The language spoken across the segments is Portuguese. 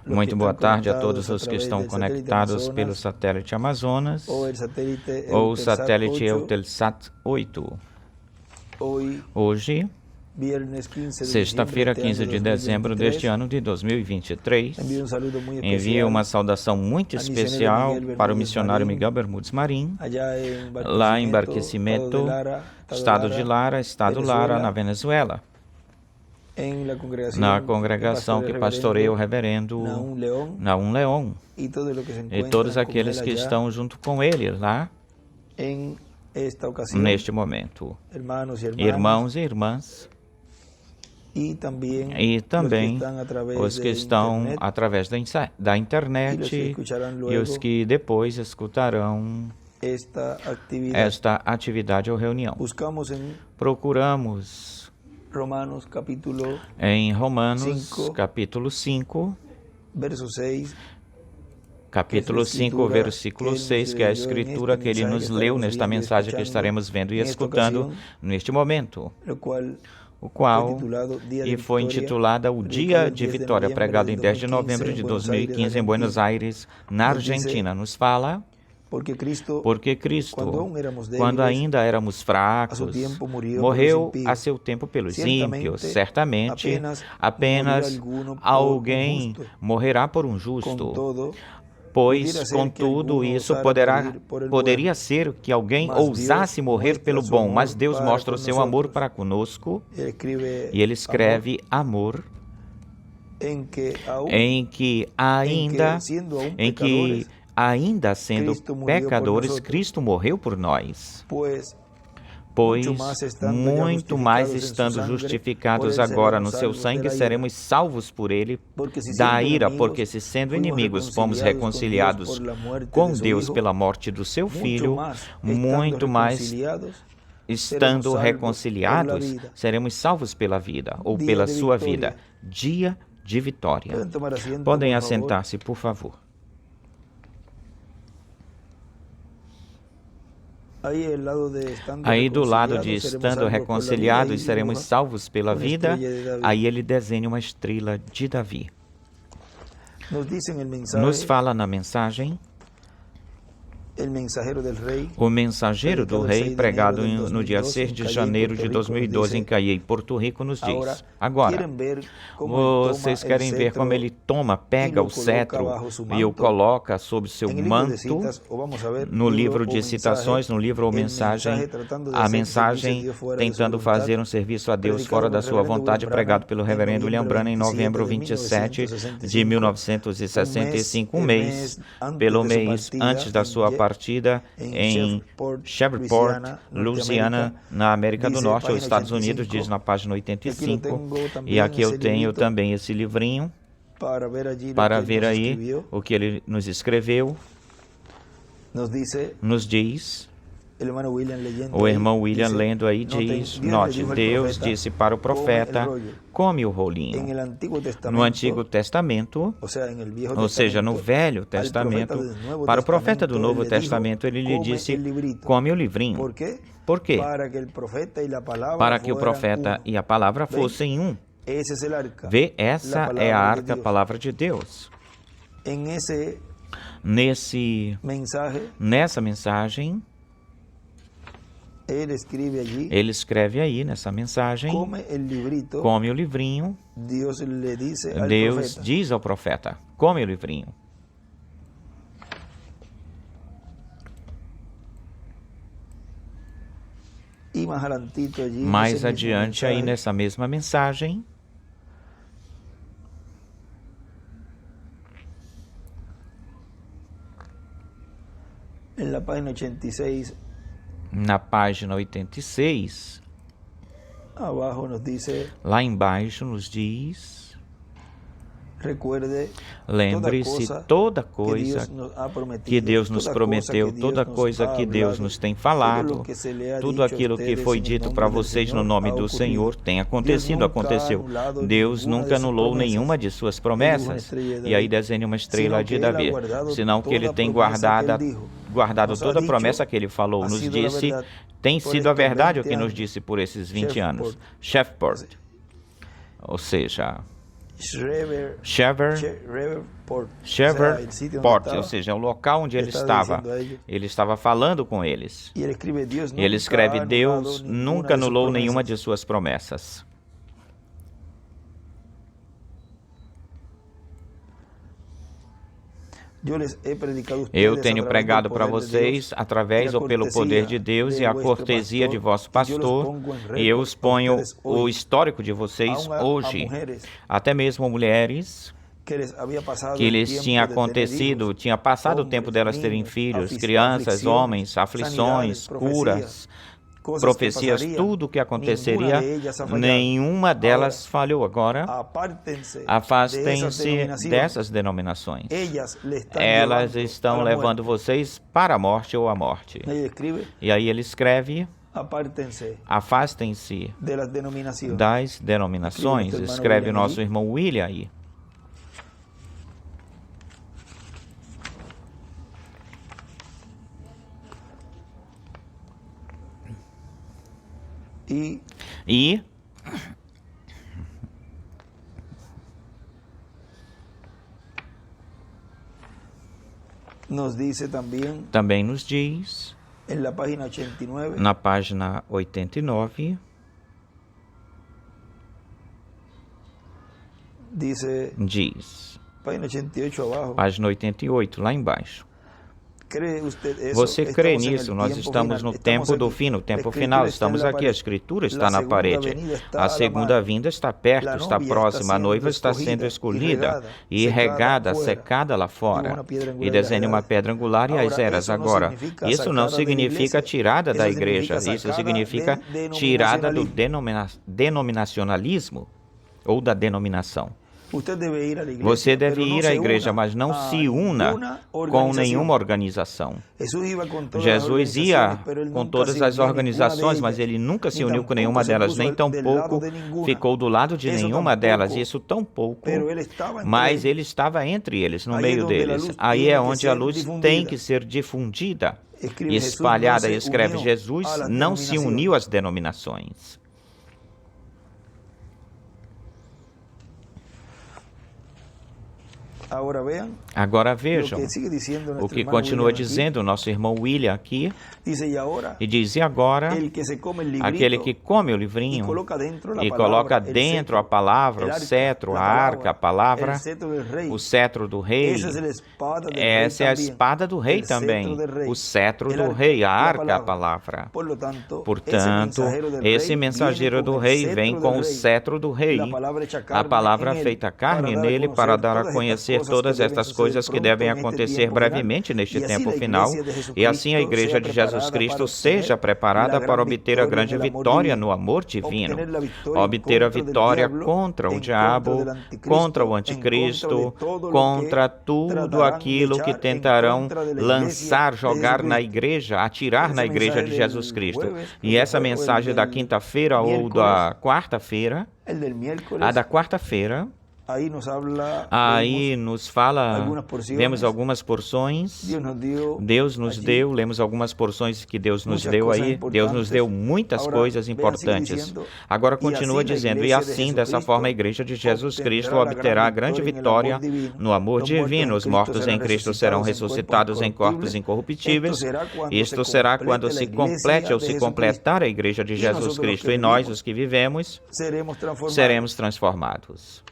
Muito boa tarde a todos os que estão conectados pelo satélite Amazonas ou o satélite Eutelsat 8. Hoje, sexta-feira, 15 de dezembro deste ano de 2023, envio uma saudação muito especial para o missionário Miguel Bermúdez Marim, lá em Barquisimeto, estado Lara, na Venezuela, na congregação que pastoreia o reverendo Naum Leon e todos aqueles que estão junto com ele lá neste momento, irmãos e irmãs, e também os que estão através da internet e os que depois escutarão esta atividade ou reunião. Procuramos em Romanos, capítulo 5, versículo 6, que é a escritura que ele nos leu nesta mensagem que estaremos vendo e escutando neste momento, o qual foi intitulada O Dia de Vitória, pregado em 10 de novembro de 2015 em Buenos Aires, na Argentina. Nos fala: porque Cristo, quando ainda éramos fracos, morreu a seu tempo pelos ímpios. Certamente, apenas alguém morrerá por um justo. Pois, contudo, isso poderia ser que alguém ousasse morrer pelo bom, mas Deus mostra o seu amor para conosco, e Ele escreve amor, em que ainda sendo pecadores, Cristo morreu por nós. Pois, muito mais estando justificados agora no seu sangue, seremos salvos por ele da ira, porque se sendo inimigos fomos reconciliados com Deus pela morte do seu Filho, muito mais estando reconciliados, seremos salvos pela vida, ou pela sua vida. Dia de vitória. Podem assentar-se, por favor. Aí do lado de estando reconciliados, seremos salvos pela vida, aí ele desenha uma estrela de Davi. Nos fala na mensagem, o mensageiro do rei, pregado no dia 6 de janeiro de 2012 em Caiei, Porto Rico, nos diz: agora, vocês querem ver como ele pega o cetro e o coloca sobre seu manto? No livro de citações, no livro ou mensagem, a mensagem tentando fazer um serviço a Deus fora da sua vontade, pregado pelo reverendo William Branham em novembro 27 de 1965, pelo mês antes da sua partida em Shreveport, Louisiana, na América do Norte, ou Estados Unidos, diz na página 85. E aqui eu tenho também esse livrinho para ver aí o que ele nos escreveu. Nos diz, o irmão William lendo aí diz, note, Deus disse para o profeta: come o rolinho. No Antigo Testamento, ou seja, no Velho Testamento, para o profeta do Novo Testamento, ele lhe disse: come o livrinho. Por quê? Para que o profeta e a palavra fossem um. Vê, essa é a arca, a palavra de Deus. Nessa mensagem, ele escreve aí nessa mensagem: come o livrinho. Deus diz ao profeta: come o livrinho. Mais adiante aí nessa mesma mensagem, na página 86, lá embaixo nos diz: lembre-se toda coisa que Deus nos prometeu, toda coisa que Deus nos tem falado, tudo aquilo que foi dito para vocês no nome do Senhor tem acontecido, aconteceu. Deus nunca anulou nenhuma de suas promessas. E aí desenha uma estrela de Davi, senão que ele tem guardado toda a promessa que ele falou, nos disse, tem sido a verdade o que nos disse por esses 20 anos. Shreveport. ou seja, Shreveport, ou seja, o local onde ele estava. Ele estava falando com eles. E ele escreve: Deus nunca anulou nenhuma de suas promessas. Eu tenho pregado para vocês, através ou pelo poder de Deus e a cortesia de vosso pastor, e eu exponho o histórico de vocês hoje, até mesmo mulheres que lhes tinha passado o tempo delas terem filhos, crianças, homens, aflições, curas, profecias, tudo o que aconteceria, nenhuma delas falhou. Agora, afastem-se dessas denominações. Elas estão levando vocês para a morte ou a morte. E aí ele escreve: afastem-se das denominações. Escreve o nosso irmão William aí. E também nos diz, na página 89, diz, página 88, lá embaixo: você crê nisso? Nós estamos no tempo do fim, no tempo final. Estamos aqui, a Escritura está na parede. A segunda vinda está perto, está próxima. A noiva está sendo escolhida e regada, secada lá fora. E desenha uma pedra angular e as eras. Agora, isso não significa tirada da igreja. Isso significa tirada do denominacionalismo ou da denominação. Você deve ir à igreja, mas não se una com nenhuma organização. Jesus ia com todas as organizações, mas ele nunca se uniu com nenhuma delas, nem tampouco ficou do lado de nenhuma delas. Isso tampouco, mas ele estava entre eles, no meio deles. Aí é onde a luz tem que ser difundida, espalhada. E escreve: Jesus não se uniu às denominações. Agora vejam o que continua dizendo o nosso irmão William aqui. E diz: e agora, aquele que come o livrinho e coloca dentro a palavra, o cetro, a arca, a palavra, o cetro do rei. Essa é a espada do rei também, o cetro do rei, a arca, a palavra. Portanto, esse mensageiro do rei vem com o cetro do rei, a palavra feita carne nele, para dar a conhecer todas estas coisas que devem acontecer brevemente neste tempo final, e assim a igreja de Jesus Cristo seja preparada para obter a grande vitória no amor divino, obter a vitória contra o diabo, contra o anticristo, contra tudo aquilo que tentarão lançar, jogar na igreja, atirar na igreja de Jesus Cristo. E essa mensagem da quinta-feira ou da quarta-feira, a da quarta-feira, aí nos fala, vemos algumas porções, Deus nos deu, lemos algumas porções que Deus nos deu aí, Deus nos deu muitas coisas importantes. Agora continua dizendo: e assim, dessa forma, a igreja de Jesus Cristo obterá a grande vitória no amor divino. Os mortos em Cristo serão ressuscitados em corpos incorruptíveis. Isto será quando se complete ou se completar a igreja de Jesus Cristo, e nós, os que vivemos, seremos transformados.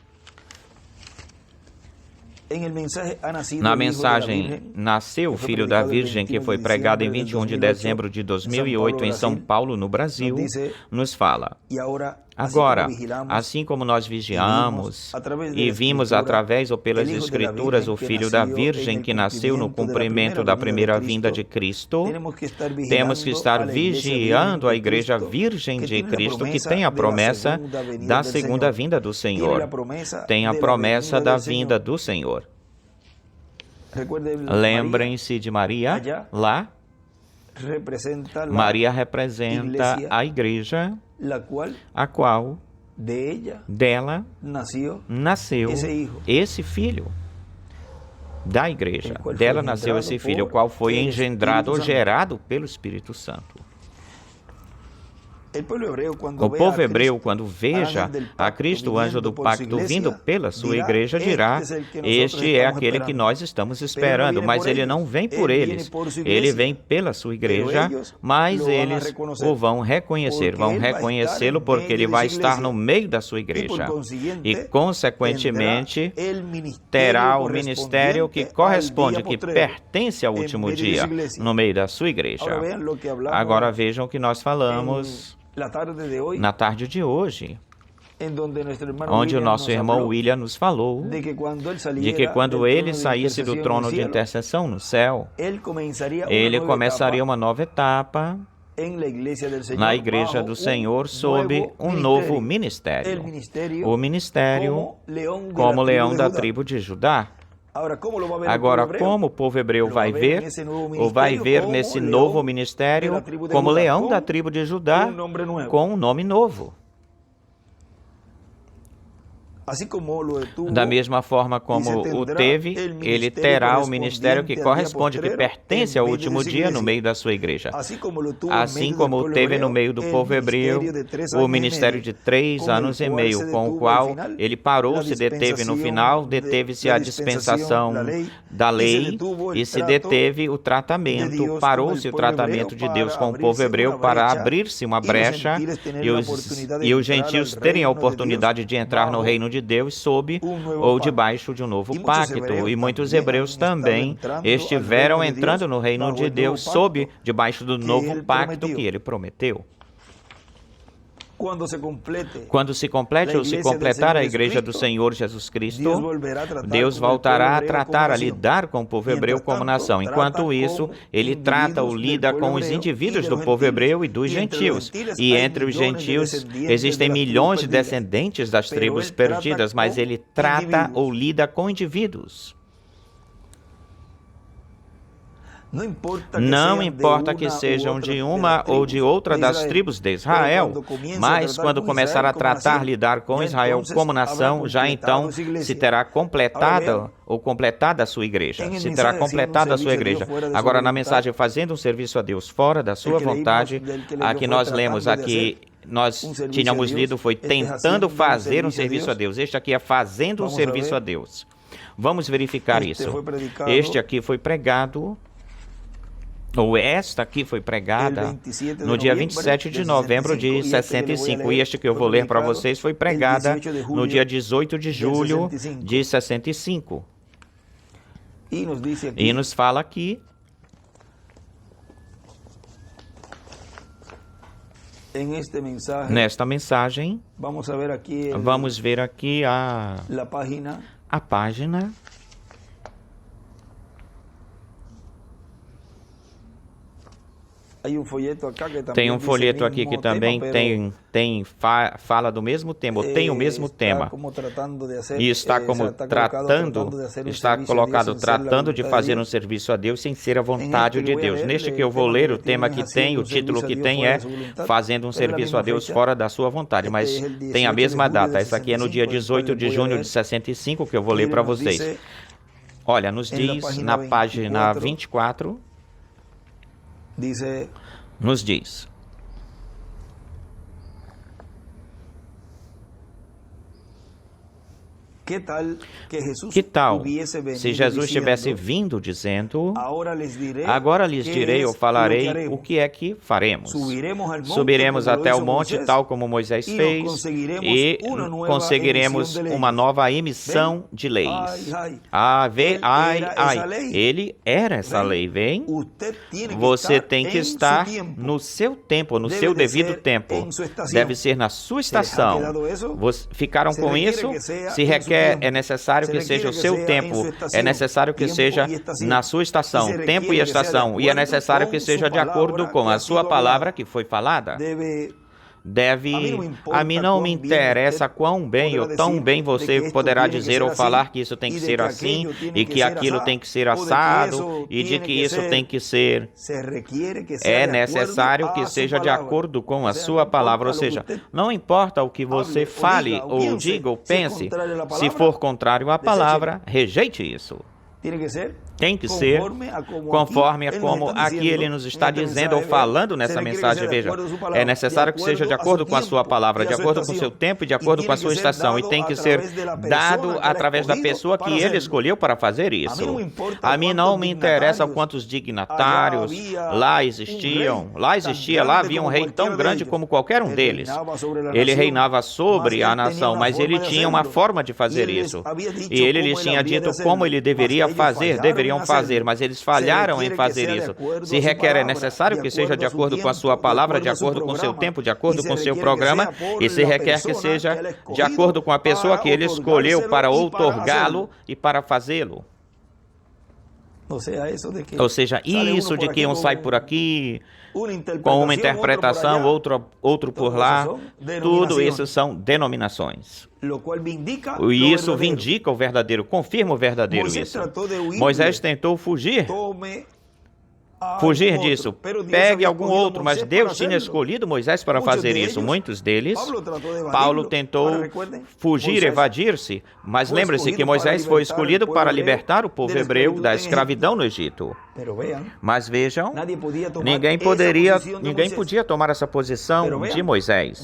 Na mensagem Nasceu o Filho da Virgem, que foi pregada em 21 de dezembro de 2008 em São Paulo, no Brasil, nos fala: agora, assim como nós vigiamos e vimos através ou pelas Escrituras o Filho da Virgem que nasceu no cumprimento da primeira vinda de Cristo, temos que estar vigiando a Igreja Virgem de Cristo, que tem a promessa da segunda vinda do Senhor, tem a promessa da vinda do Senhor. Lembrem-se de Maria, lá. Maria representa a igreja, a qual dela nasceu esse filho da igreja. Dela nasceu esse filho, o qual foi engendrado ou gerado pelo Espírito Santo. O povo hebreu, quando veja a Cristo, o anjo do pacto, vindo pela sua igreja, dirá: este é aquele que nós estamos esperando. Mas ele não vem por eles, ele vem pela sua igreja, mas eles o vão reconhecê-lo porque ele vai estar no meio da sua igreja. E, consequentemente, terá o ministério que corresponde, que pertence ao último dia, no meio da sua igreja. Agora vejam o que nós falamos na tarde de hoje, onde o nosso irmão William nos falou de que quando ele saísse do trono de intercessão no céu, ele começaria uma nova etapa na Igreja do Senhor sob um novo ministério. O ministério como leão da tribo de Judá. Agora, como o povo hebreu vai ver? Ou vai ver nesse novo ministério como leão da tribo de Judá com um nome novo. Da mesma forma como o teve, ele terá o ministério que corresponde, que pertence ao último dia no meio da sua igreja. Assim como o teve no meio do povo hebreu, o ministério de 3 anos e meio, com o qual ele parou, se deteve no final, deteve-se a dispensação da lei e se deteve o tratamento, parou-se o tratamento de Deus com o povo hebreu para abrir-se uma brecha e os gentios terem a oportunidade de entrar no reino de Deus sob ou debaixo de um novo pacto. E muitos hebreus também estiveram entrando no reino de Deus sob debaixo do novo pacto que ele prometeu. Quando se complete ou se completar a Igreja do Senhor Jesus Cristo, Deus voltará a tratar, a lidar com o povo hebreu como nação. Enquanto isso, ele trata ou lida com os indivíduos do povo hebreu e dos gentios. E entre os gentios existem milhões de descendentes das tribos perdidas, mas ele trata ou lida com indivíduos. Não importa que sejam de uma ou de outra das tribos de Israel, mas quando começar a tratar, lidar com Israel como nação, já então se terá completada ou completada a sua igreja. Se terá completada a sua igreja. Agora, na mensagem Fazendo um Serviço a Deus Fora da Sua Vontade, a que nós lemos aqui, nós tínhamos lido, foi Tentando Fazer um Serviço a Deus. Este aqui é Fazendo um Serviço a Deus. Vamos verificar isso. Este aqui foi pregado, ou esta aqui foi pregada no dia 27 de novembro de 65. E este que eu vou ler para vocês foi pregada no dia 18 de julho de 65. E nos fala aqui, nesta mensagem, vamos ver aqui a página. Tem um folheto aqui que também fala do mesmo tema, ou tem o mesmo tema. E está como está colocado tratando de fazer um serviço a Deus sem ser a vontade de Deus. Neste que eu vou ler, o tema que tem, o título que tem é Fazendo um Serviço a Deus Fora da Sua Vontade, mas tem a mesma data. Essa aqui é no dia 18 de junho de 65, que eu vou ler para vocês. Olha, nos diz na página 24, nos diz: que tal se Jesus tivesse vindo dizendo: agora lhes direi ou falarei o que é que faremos. Subiremos até o monte, tal como Moisés fez, e conseguiremos uma nova emissão de leis. Ele era essa lei, vem? Você tem que estar no seu tempo, no seu devido tempo. Deve ser na sua estação. Ficaram com isso? Se requer, é necessário que seja o seu tempo, é necessário que seja na sua estação, tempo e estação, e é necessário que seja de acordo com a sua palavra que foi falada. A mim não me interessa quão bem ou tão bem você poderá dizer ou falar que isso tem que ser assim, e que aquilo tem que ser assado, e de que isso tem que ser... É necessário que seja de acordo com a sua palavra, ou seja, não importa o que você fale, ou diga, ou pense, se for contrário à palavra, rejeite isso. tem que ser conforme a como aqui ele nos está dizendo ou falando nessa mensagem. Veja, é necessário que seja de acordo com a sua palavra, de acordo com o seu tempo e de acordo com a sua estação. E tem que ser dado através da pessoa que ele escolheu para fazer isso. A mim não me interessa quantos dignatários lá existiam. Lá havia um rei tão grande como qualquer um deles. Ele reinava sobre a nação, mas ele tinha uma forma de fazer isso. E ele lhes tinha dito como ele deveriam fazer, mas eles falharam em fazer isso. Se requer, é necessário que seja de acordo com a sua palavra, de acordo com o seu tempo, de acordo com o seu programa, e se requer que seja de acordo com a pessoa que ele escolheu para outorgá-lo e para fazê-lo. Ou seja, isso de que um sai por aqui com uma interpretação, outro por lá, tudo isso são denominações. E isso vindica o verdadeiro, confirma o verdadeiro isso. Moisés tentou fugir disso. Pegue algum outro, mas Deus tinha escolhido Moisés para fazer isso. Muitos deles, Paulo tentou fugir, evadir-se, mas lembre-se que Moisés foi escolhido para libertar o povo hebreu da escravidão no Egito. Mas vejam, ninguém podia tomar essa posição de Moisés.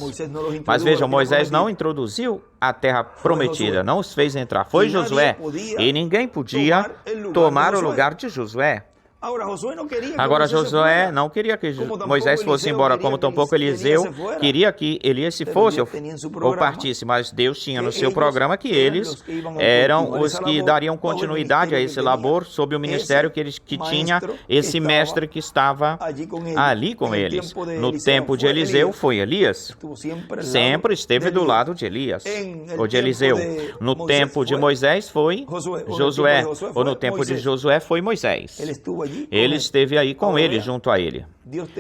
Mas vejam, Moisés não introduziu a terra prometida, não os fez entrar. Foi Josué, e ninguém podia tomar o lugar de Josué. Agora, Josué não queria que Moisés fosse embora, como tampouco Eliseu queria que Elias se fosse ou partisse, mas Deus tinha no seu programa que eles eram os que dariam continuidade a esse labor sob o ministério que tinha esse mestre que estava ali com eles. No tempo de Eliseu foi Elias, sempre esteve do lado de Elias, ou de Eliseu. No tempo de Moisés foi Josué, ou no tempo de Josué foi Moisés. Ele esteve aí com ele, junto a ele.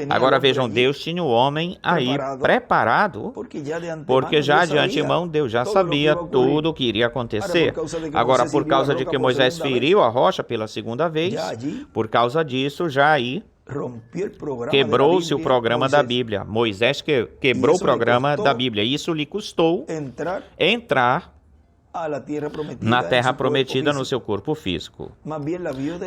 Agora vejam, Deus tinha o homem aí preparado, porque já de antemão Deus já sabia tudo o que iria acontecer. Agora, por causa de que Moisés feriu a rocha pela segunda vez, por causa disso, já aí quebrou-se o programa da Bíblia. Moisés quebrou o programa da Bíblia. Isso lhe custou entrar na terra prometida no seu corpo físico.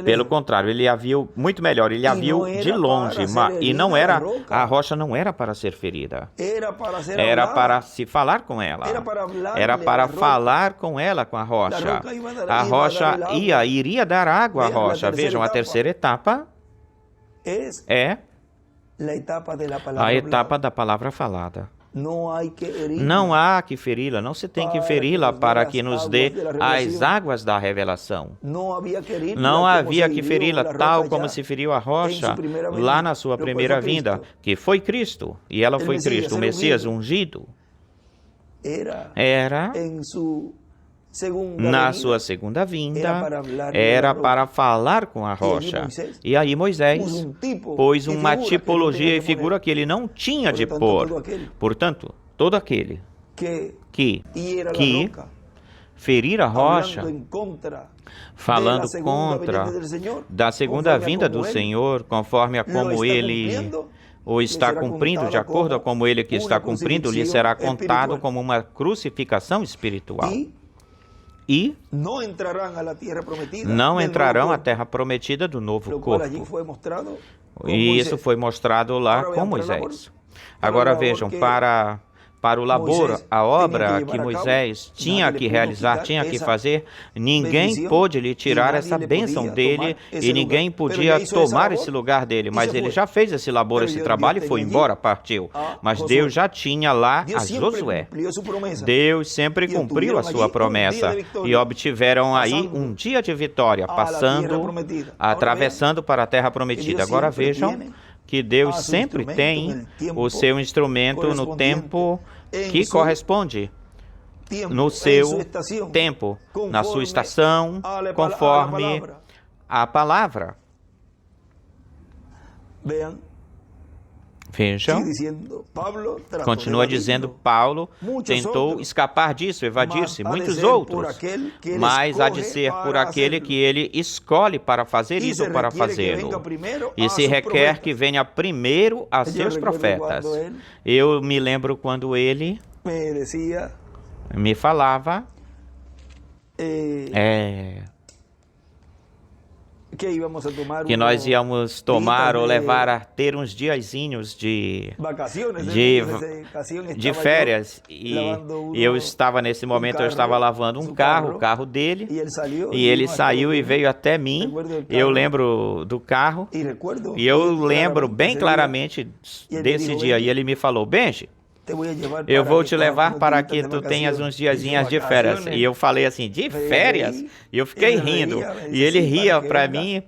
Pelo contrário, ele a viu muito melhor, ele a viu de longe, e não era, a rocha não era para ser ferida, era para se falar com ela, era para falar com ela, com a rocha. A rocha iria dar água à rocha. Vejam, a terceira etapa é a etapa da palavra falada. Não há que feri-la, não se tem que feri-la para que nos dê as águas da revelação. Não havia que feri-la tal como se feriu a rocha lá na sua primeira vinda, que foi Cristo, e ela foi Cristo, o Messias ungido. Era na sua segunda vinda, era para falar com a rocha. E aí Moisés pôs uma tipologia e figura que ele não tinha de pôr. Portanto, todo aquele que ferir a rocha, falando contra da segunda vinda do Senhor, conforme a como ele ou está cumprindo, de acordo com como ele que está cumprindo, lhe será contado como uma crucificação espiritual. E não entrarão à terra prometida do novo corpo. E isso foi mostrado lá com Moisés. Agora vejam, para o labor, a obra que Moisés tinha que realizar, tinha que fazer, ninguém pôde lhe tirar essa bênção dele e ninguém podia tomar esse lugar dele. Mas ele já fez esse labor, esse trabalho e foi embora, partiu. Mas Deus já tinha lá a Josué. Deus sempre cumpriu a sua promessa e obtiveram aí um dia de vitória, atravessando para a terra prometida. Agora vejam que Deus sempre tem o seu instrumento no tempo que corresponde, no seu tempo, na sua estação, conforme a palavra. Vejam, continua dizendo, Paulo tentou escapar disso, evadir-se, muitos outros, mas há de ser por aquele que ele escolhe para fazer isso ou para fazê-lo. E se requer que venha primeiro a seus profetas. Eu me lembro quando ele me falava, que nós íamos tomar ou levar a ter uns diazinhos de férias, e eu estava nesse momento, eu estava lavando um carro, o carro dele, e ele saiu e veio até mim. Eu lembro do carro, e eu lembro bem claramente desse dia, e ele me falou: Benji, eu vou te levar para que tu tenhas uns diazinhas de férias. E eu falei assim: de férias? E eu fiquei rindo. E ele ria para mim,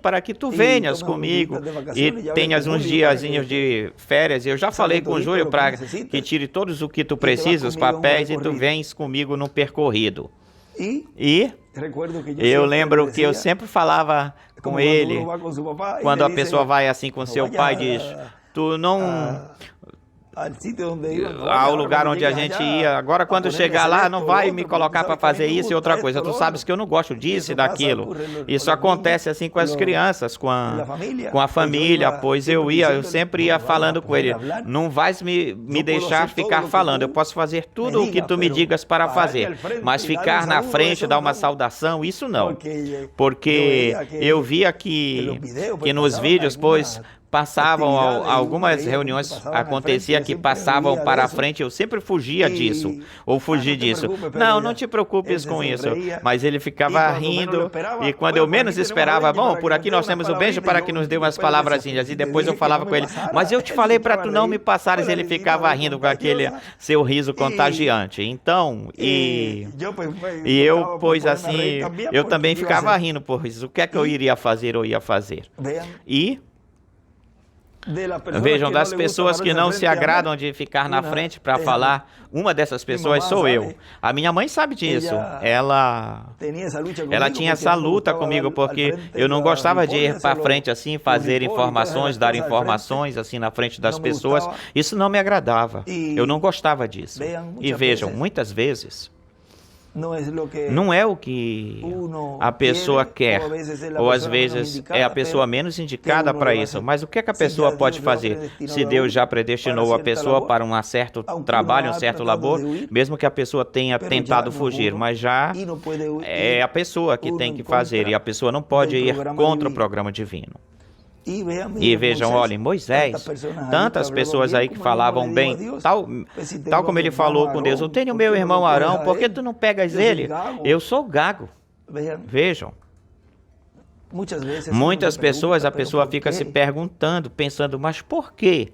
para que tu venhas comigo e tenhas uns diazinhos de férias. Eu já falei com o Júlio para que tire todos o que tu precisa, os papéis, e tu vens comigo no percorrido. E eu lembro que eu sempre falava com ele, quando a pessoa vai assim com seu pai, diz: tu não... ao lugar onde a gente ia, agora quando chegar lá, não vai me colocar para fazer isso e outra coisa. Tu sabes que eu não gosto disso e daquilo. Isso acontece assim com as crianças, com a família, pois eu sempre ia falando com ele: não vais me deixar ficar falando, eu posso fazer tudo o que tu me digas para fazer, mas ficar na frente, dar uma saudação, isso não. Porque eu via que nos vídeos, pois passavam algumas reuniões, acontecia que passavam para a frente, eu sempre fugia disso, ou fugi disso. Não te preocupes com isso. Mas ele ficava rindo, e quando eu menos esperava: bom, por aqui nós temos o Benji para que nos dê umas palavrazinhas. E depois eu falava com ele: mas eu te falei para tu não me passares. Ele ficava rindo com aquele seu riso contagiante. Então, e eu, pois assim, eu também ficava rindo por isso. O que é que eu iria fazer ou ia fazer? E vejam, das pessoas que não se agradam de ficar na frente para falar, uma dessas pessoas sou eu. A minha mãe sabe disso. Ela tinha essa luta comigo, porque eu não gostava de ir para frente assim, fazer informações, dar informações assim na frente das pessoas. Isso não me agradava. Eu não gostava disso. E vejam, muitas vezes não é o que a pessoa quer, ou às vezes é a pessoa menos indicada para isso. Mas o que é que a pessoa pode fazer? Se Deus já predestinou a pessoa para um certo trabalho, um certo labor, mesmo que a pessoa tenha tentado fugir, mas já é a pessoa que tem que fazer, e a pessoa não pode ir contra o programa divino. E vejam, olhem, Moisés, tantas pessoas aí que falavam bem, tal como ele falou com Deus: eu tenho meu irmão Arão, por que tu não pegas ele? Eu sou gago. Vejam, muitas pessoas, a pessoa fica se perguntando, pensando: mas por quê?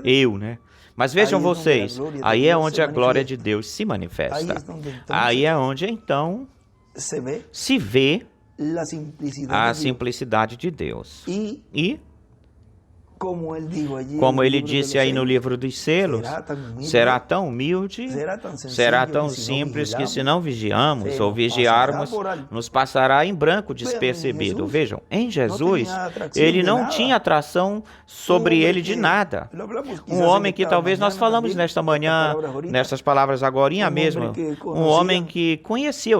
Eu, né? Mas vejam vocês, aí é onde a glória de Deus se manifesta. Aí é onde então se vê a simplicidade de Deus. E, como ele disse aí no livro dos selos, será tão humilde, será tão simples, que se não vigiamos ou vigiarmos, nos passará em branco despercebido. Vejam, em Jesus, ele não tinha atração sobre ele de nada. Um homem que talvez nós falamos nesta manhã, nessas palavras agorinha mesmo, um homem que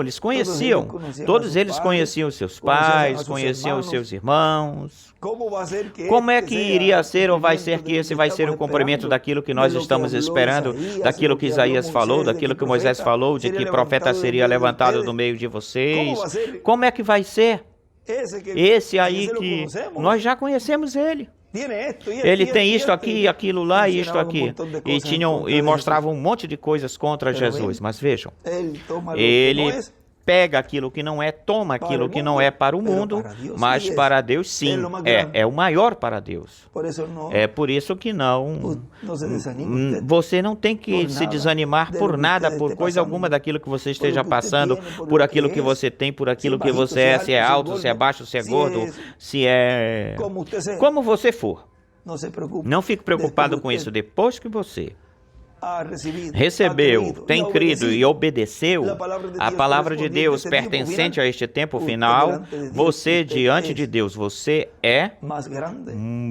eles conheciam, todos eles conheciam seus pais, conheciam os seus irmãos. Como é que iria ser ou vai ser que esse vai ser o cumprimento daquilo que nós estamos esperando, daquilo que Isaías falou, daquilo que Moisés falou, de que profeta seria levantado do meio de vocês? Como é que vai ser? Esse aí que nós já conhecemos ele. Ele tem isto aqui, aquilo lá e isto aqui. E mostravam um monte de coisas contra Jesus. Mas vejam, ele pega aquilo que não é, toma aquilo que não é para o mundo, mas para Deus sim, é o maior para Deus. É por isso que você não tem que se desanimar por nada, por coisa alguma daquilo que você esteja passando, por aquilo que você tem, por aquilo que você é, se é alto, se é baixo, se é gordo, se é... como você for. Não fique preocupado com isso. Depois que você recebeu, tem crido e obedeceu a palavra de Deus pertencente a este tempo final, você diante de Deus, você é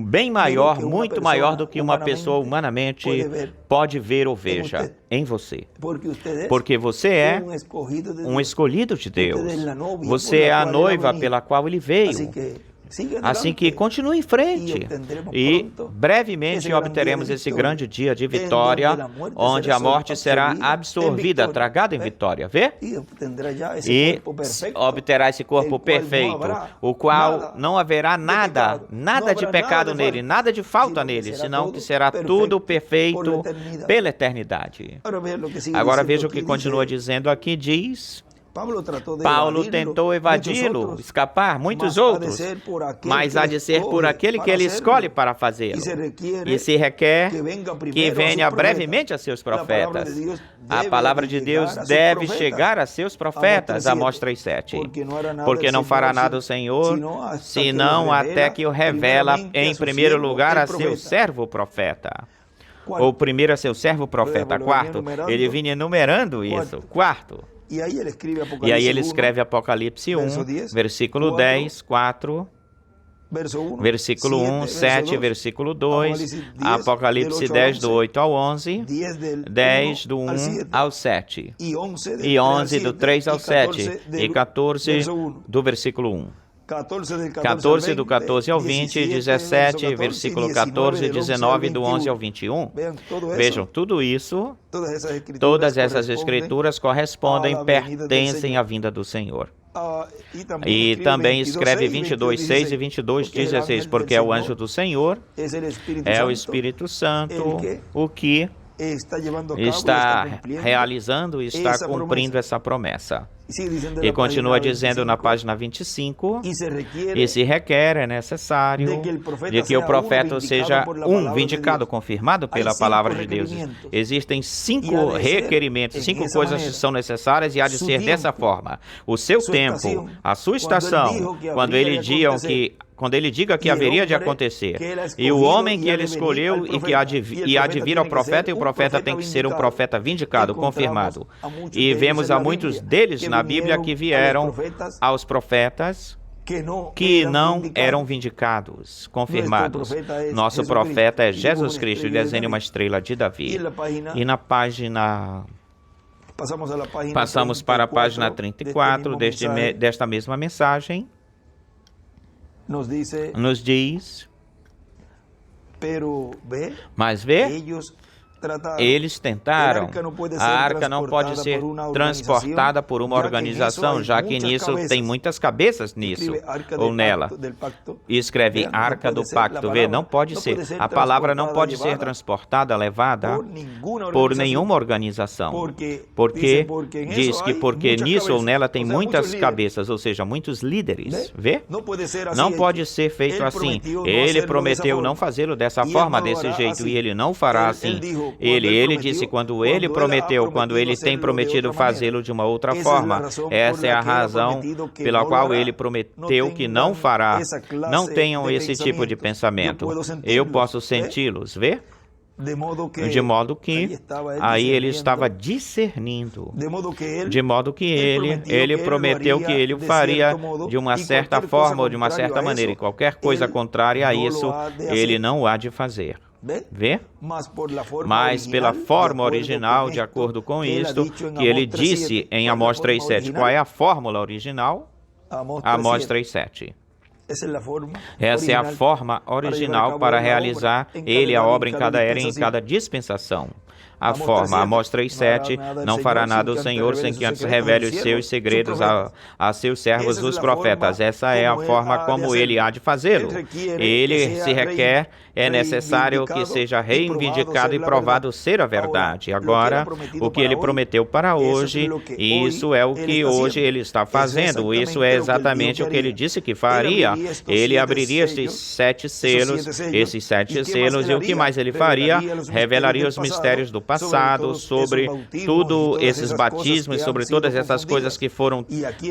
bem maior, muito maior do que uma pessoa humanamente pode ver ou veja em você. Porque você é um escolhido de Deus. Você é a noiva pela qual ele veio. Assim que continue em frente e brevemente obteremos esse grande dia de vitória, onde a morte será absorvida, tragada em vitória, vê? E obterá esse corpo perfeito, o qual não haverá nada de pecado nele, nada de falta nele, senão que será tudo perfeito pela eternidade. Agora veja o que continua dizendo aqui, diz... Paulo tentou evadi-lo, escapar, muitos outros, mas há de ser por aquele que ele escolhe para fazê-lo. E se requer que venha brevemente a seus profetas. A palavra de Deus deve chegar a seus profetas, Amós 3:7. Porque não fará nada o Senhor, senão até que o revela em primeiro lugar a seu servo profeta. Ou primeiro a seu servo profeta. Quarto, ele vinha enumerando isso. Quarto. E aí ele escreve Apocalipse 1, versículo 10, 4, versículo 1, 7, versículo 2, Apocalipse 10, do 8 ao 11, 10, do 1 ao 7, e 11, do 3 ao 7, e 14, do versículo 1. 14 do 14 ao 20, 17, versículo 14, 19, do 11 ao 21. Vejam, tudo isso, todas essas escrituras correspondem, pertencem à vinda do Senhor. E também escreve 22, 6 e 22, 16, porque é o anjo do Senhor, é o Espírito Santo, o que está realizando e está cumprindo essa promessa. E continua dizendo na página 25, e se requer, é necessário, de que o profeta seja vindicado, confirmado pela palavra de Deus. Existem 5 requerimentos, 5 coisas que são necessárias e há de ser dessa forma. O seu tempo, a sua estação, quando ele diga que haveria de acontecer, e o homem que ele escolheu e que há de vir ao profeta, e o profeta tem que ser um profeta vindicado, confirmado. E vemos a muitos deles na Bíblia que vieram aos profetas que não eram vindicados, confirmados. Nosso profeta é Jesus Cristo, ele desenha uma estrela de Davi. E na página... Passamos para a página 34 desta mesma mensagem. Nos diz, mas vê, eles tentaram. A arca não pode ser transportada por uma organização, já que nisso tem muitas cabeças nisso, ou nela. E escreve Arca do Pacto. Vê, não pode ser. A palavra não pode ser transportada, levada por nenhuma organização. Porque diz que porque nisso ou nela tem muitas cabeças, ou seja, muitos líderes. Vê? Não pode ser feito assim. Ele prometeu não fazê-lo dessa forma, desse jeito, e ele não fará assim. Ele disse quando ele prometeu, quando ele tem prometido fazê-lo de uma outra forma. Essa é a razão pela qual ele prometeu que não fará. Não tenham esse tipo de pensamento. Eu posso senti-los, vê? De modo que aí ele estava discernindo. De modo que ele prometeu que ele o faria de uma certa forma ou de uma certa maneira. E qualquer coisa contrária a isso, ele não há de fazer. Vê? Mas pela forma original, de acordo com isto, que ele disse em Amós 3:7. Qual é a fórmula original? Amós 3:7. Essa é a forma original para realizar ele a obra em cada era e em cada dispensação. A forma, Amós 3:7, não fará nada o Senhor sem que antes revele os seus segredos a seus servos, os profetas. Essa é a forma como ele há de fazê-lo. Ele se requer, é necessário que seja reivindicado e provado ser a verdade. Agora, o que ele prometeu para hoje, isso é o que hoje ele está fazendo. Isso é exatamente o que ele disse que faria. Ele abriria esses 7 selos, e o que mais ele faria? Revelaria os mistérios do passado, sobre tudo esses batismos, sobre todas essas coisas que foram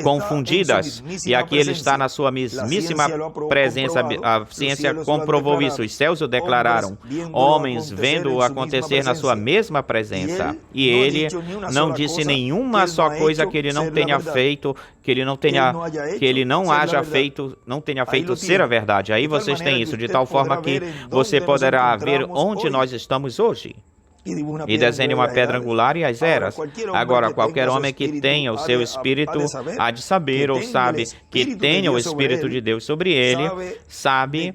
confundidas. E aqui ele está na sua mismíssima presença. A ciência comprovou isso. Os céus o declararam. Homens vendo-o acontecer na sua mesma presença. E ele não disse nenhuma só coisa que ele não tenha feito, que ele não haja feito, não tenha feito ser a verdade. Aí vocês têm isso, de tal forma que você poderá ver onde nós estamos hoje. e desenhe uma pedra angular e as eras. Agora, qualquer homem que tenha o seu Espírito há de saber, ou sabe que tenha o Espírito de Deus sobre ele, sabe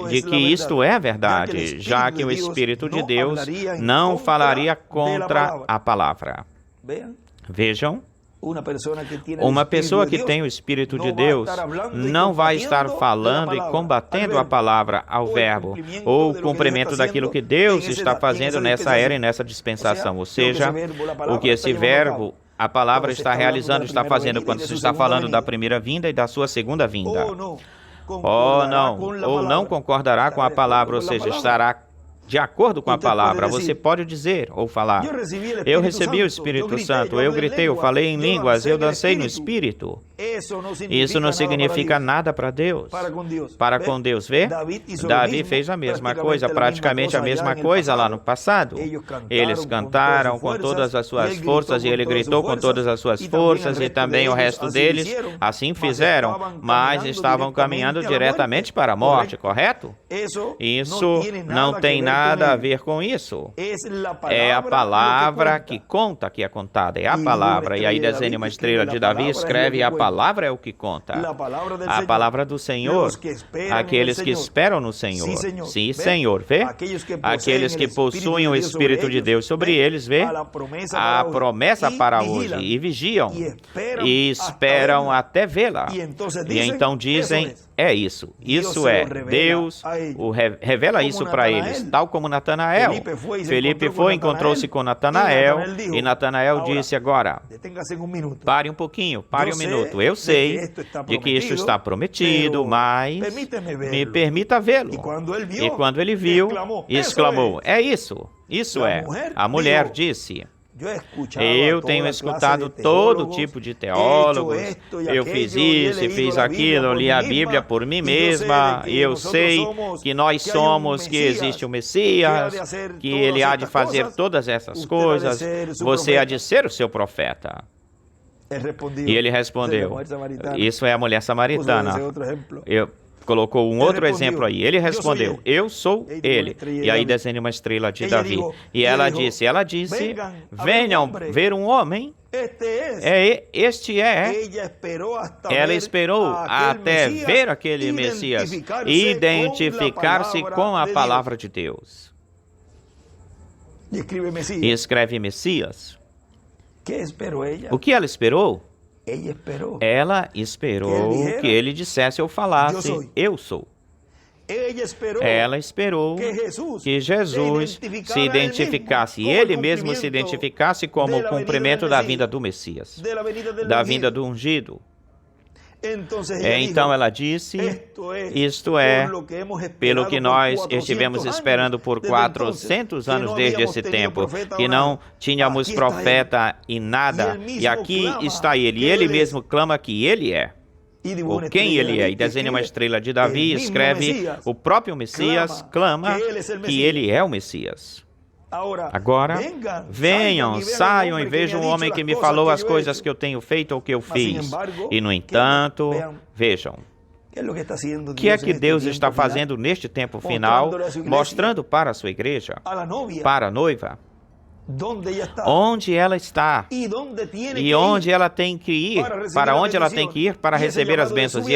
de que isto é verdade, já que o Espírito de Deus não falaria contra a palavra. Vejam. Uma pessoa que tem o Espírito de Deus não vai estar falando e combatendo a palavra ao verbo, ou o cumprimento daquilo que Deus está fazendo nessa era e nessa dispensação. Ou seja, o que esse verbo, a palavra está realizando, está fazendo quando se está falando da primeira vinda e da sua segunda vinda. Ou não concordará com a palavra, ou seja, estará de acordo com a palavra. Você pode dizer ou falar: eu recebi o Espírito Santo, eu gritei, eu falei em línguas, eu dancei no Espírito. Isso não significa nada para Deus. Para com Deus, vê? Davi fez a mesma coisa, praticamente a mesma coisa lá no passado. Eles cantaram com todas as suas forças e ele gritou com todas as suas forças, e também o resto deles assim fizeram, mas estavam caminhando diretamente para a morte, correto? Isso não tem nada a ver com isso. É a palavra que conta, que é contada, é a palavra. E aí desenha uma estrela de Davi, escreve: a palavra é o que conta. A palavra do Senhor, aqueles que esperam no Senhor. Sim, Senhor, vê? Aqueles que possuem o Espírito de Deus sobre eles, vê? A promessa para hoje, e vigiam, e esperam até vê-la. E então dizem: é isso. Isso é. Deus revela isso para eles, tal como Natanael. Felipe foi, encontrou-se com Natanael, e Natanael disse: agora, pare um pouquinho, pare um minuto. Eu sei de que isto está prometido, mas me permita vê-lo. E quando ele viu, exclamou: é isso. Isso é. A mulher disse: eu tenho escutado todo tipo de teólogos, eu fiz isso e fiz aquilo, eu li a Bíblia por mim mesma, e eu sei que nós somos, que existe o Messias, que ele há de fazer todas essas coisas, você há de ser o seu profeta. E ele respondeu: isso é a mulher samaritana. Colocou um outro exemplo aí. Ele respondeu: eu sou ele. E aí desenha uma estrela de Davi. E ela disse: venham ver um homem. Este é. Ela esperou até ver aquele Messias, identificar-se com a palavra de Deus. E escreve Messias. O que ela esperou? Ela esperou que ele dissesse ou falasse: eu sou. Ela esperou que Jesus se identificasse, ele mesmo se identificasse como o cumprimento da vinda do Messias, da vinda do ungido. Então ela disse: isto é pelo que nós estivemos esperando por 400 anos desde esse tempo, que não tínhamos profeta e nada, e aqui está ele, e ele mesmo clama que ele é. Ou quem ele é, e desenha uma estrela de Davi, escreve: o próprio Messias clama que ele é o Messias. Agora, venham, saiam e vejam um homem que me falou as coisas que eu tenho feito ou que eu fiz. E, no entanto, vejam, o que é que Deus está fazendo neste tempo final, mostrando para a sua igreja, para a noiva, onde ela está e onde ela tem que ir, para onde ela tem que ir para receber as bênçãos.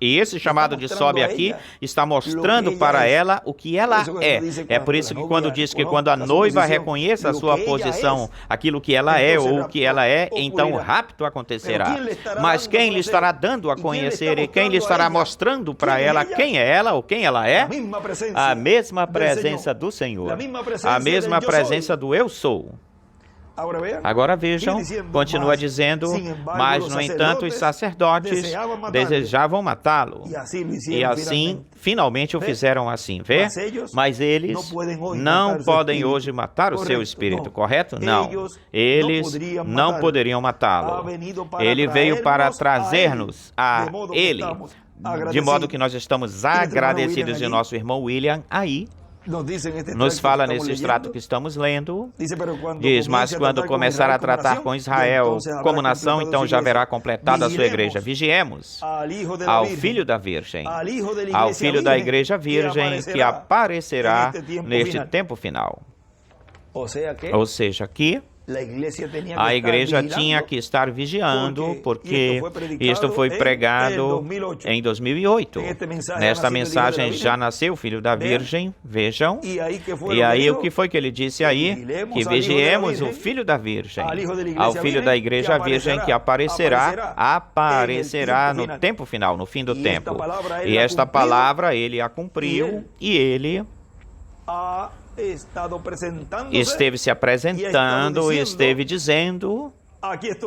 E esse chamado de sobe aqui está mostrando para ela o que ela é. É por isso que quando diz que quando a noiva reconheça a sua posição, aquilo que ela é ou o que ela é, então o rapto acontecerá. Mas quem lhe estará dando a conhecer e quem lhe estará mostrando para ela quem é ela ou quem ela é? A mesma presença do Senhor, a mesma presença do eu sou. Agora vejam, continua dizendo: mas no entanto os sacerdotes desejavam matá-lo. E assim, finalmente o fizeram assim, vê? Mas eles não podem hoje matar o seu espírito, correto? Não. Eles não poderiam matá-lo. Ele veio para trazer-nos a ele, de modo que nós estamos agradecidos. E nosso irmão William aí nos fala nesse extrato que estamos lendo, diz: mas quando começar a tratar com Israel como nação, então já haverá completada a sua igreja. Vigiemos ao Filho da Virgem, ao Filho da Igreja Virgem, que aparecerá neste tempo final. Ou seja, que a igreja tinha que estar vigiando, porque isto foi pregado em 2008. Nesta mensagem já nasceu o Filho da Virgem, vejam. E aí o que foi que ele disse aí? Que vigiemos o Filho da Virgem, ao Filho da Igreja Virgem que aparecerá no tempo final, no fim do tempo. E esta palavra ele a cumpriu e ele esteve se apresentando e esteve dizendo: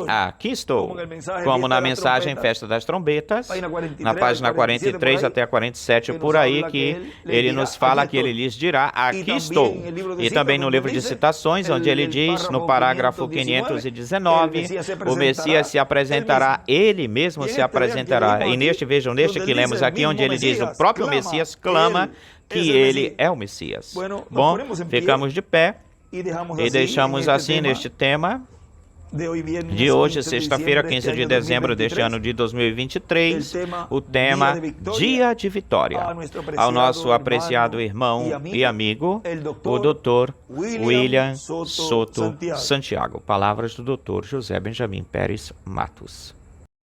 aqui estou, como na mensagem Festa das Trombetas, na página 43 até a 47, por aí, que ele nos fala que ele lhes dirá: aqui estou. E também no livro de citações, onde ele diz, no parágrafo 519, o Messias se apresentará, ele mesmo se apresentará. E vejam, neste que lemos aqui, onde ele diz, o próprio Messias clama que ele é o Messias. Bom, ficamos de pé e deixamos assim neste tema de hoje, sexta-feira, 15 de dezembro deste ano de 2023, o tema Dia de Vitória, ao nosso apreciado irmão e amigo, o Dr. William Soto Santiago. Palavras do Dr. José Benjamin Pérez Matos.